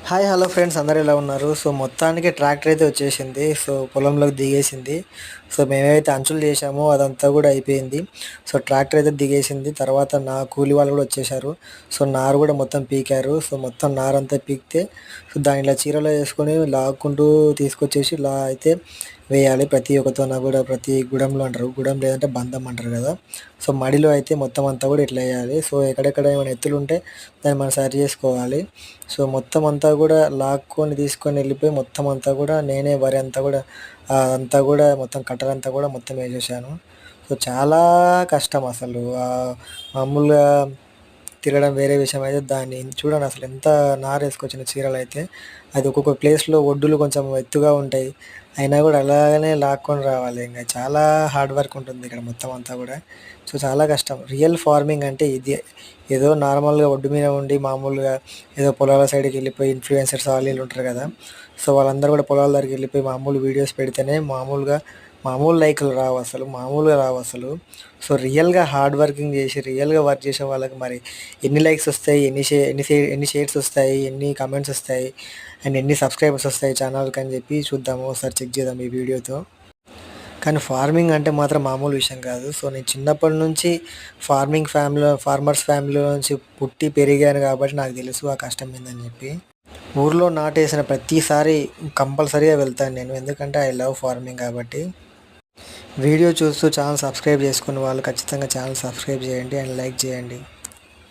Hi hello friends, అందరూ ఎలా ఉన్నారు? సో మొత్తానికి ట్రాక్టర్ అయితే వచ్చేసింది. సో పొలంలోకి దిగేసింది. సో మేమేమైతే అంచులు చేసామో అదంతా కూడా అయిపోయింది. సో ట్రాక్టర్ అయితే దిగేసింది. తర్వాత కూలి వాళ్ళు కూడా వచ్చేసారు. సో నారు కూడా మొత్తం పీకారు. సో మొత్తం నారంతా పీకితే సో దాని ఇలా చీరలో వేసుకొని లాక్కుంటూ తీసుకొచ్చేసి ఇలా అయితే వేయాలి. ప్రతి ఒక్క తొన కూడా ప్రతి గుడంలో అంటారు, గుడం లేదంటే బంధం అంటారు కదా. సో మడిలో అయితే మొత్తం అంతా కూడా ఇట్లా వేయాలి. సో ఎక్కడెక్కడ ఏమైనా ఎత్తులు ఉంటే దాన్ని మనం సరి చేసుకోవాలి. సో మొత్తం అంతా కూడా లాక్కొని తీసుకొని వెళ్ళిపోయి మొత్తం అంతా కూడా నేనే వరి అంతా కూడా అంతా కూడా మొత్తం కట్టలంతా కూడా మొత్తం వేసేసాను. సో చాలా కష్టం అసలు. మామూలుగా తిరగడం వేరే విషయం అయితే దాన్ని చూడండి అసలు ఎంత నారేసుకొచ్చిన చీరలు అయితే. అది ఒక్కొక్క ప్లేస్లో ఒడ్డులు కొంచెం ఎత్తుగా ఉంటాయి, అయినా కూడా అలాగనే లాక్కొని రావాలి. ఇంకా చాలా హార్డ్ వర్క్ ఉంటుంది ఇక్కడ మొత్తం అంతా కూడా. సో చాలా కష్టం. రియల్ ఫార్మింగ్ అంటే ఇది. ఏదో నార్మల్గా ఒడ్డు మీద ఉండి మామూలుగా ఏదో పొలాల సైడ్కి వెళ్ళిపోయి ఇన్ఫ్లుయెన్సర్స్ వాళ్ళు వీళ్ళు ఉంటారు కదా. సో వాళ్ళందరూ కూడా పొలాల దగ్గరికి వెళ్ళిపోయి మామూలు వీడియోస్ పెడితేనే మామూలు లైకులు రావు అసలు, మామూలుగా రావు అసలు. సో రియల్గా హార్డ్ వర్కింగ్ చేసి రియల్గా వర్క్ చేసే వాళ్ళకి మరి ఎన్ని లైక్స్ వస్తాయి, ఎన్ని షేర్స్ వస్తాయి, ఎన్ని కమెంట్స్ వస్తాయి, అండ్ ఎన్ని సబ్స్క్రైబర్స్ వస్తాయి ఛానల్కి అని చెప్పి చూద్దాము, ఒకసారి చెక్ చేద్దాం ఈ వీడియోతో. కానీ ఫార్మింగ్ అంటే మాత్రం మామూలు విషయం కాదు. సో నేను చిన్నప్పటి నుంచి ఫార్మర్స్ ఫ్యామిలీలో నుంచి పుట్టి పెరిగాను కాబట్టి నాకు తెలుసు ఆ కష్టం ఏందని చెప్పి. ఊర్లో నాటేసిన ప్రతిసారి కంపల్సరీగా వెళ్తాను నేను, ఎందుకంటే ఐ లవ్ ఫార్మింగ్ కాబట్టి. వీడియో చూస్తూ ఛానల్ సబ్స్క్రైబ్ చేసుకున్న వాళ్ళు ఖచ్చితంగా ఛానల్ సబ్స్క్రైబ్ చేయండి అండ్ లైక్ చేయండి.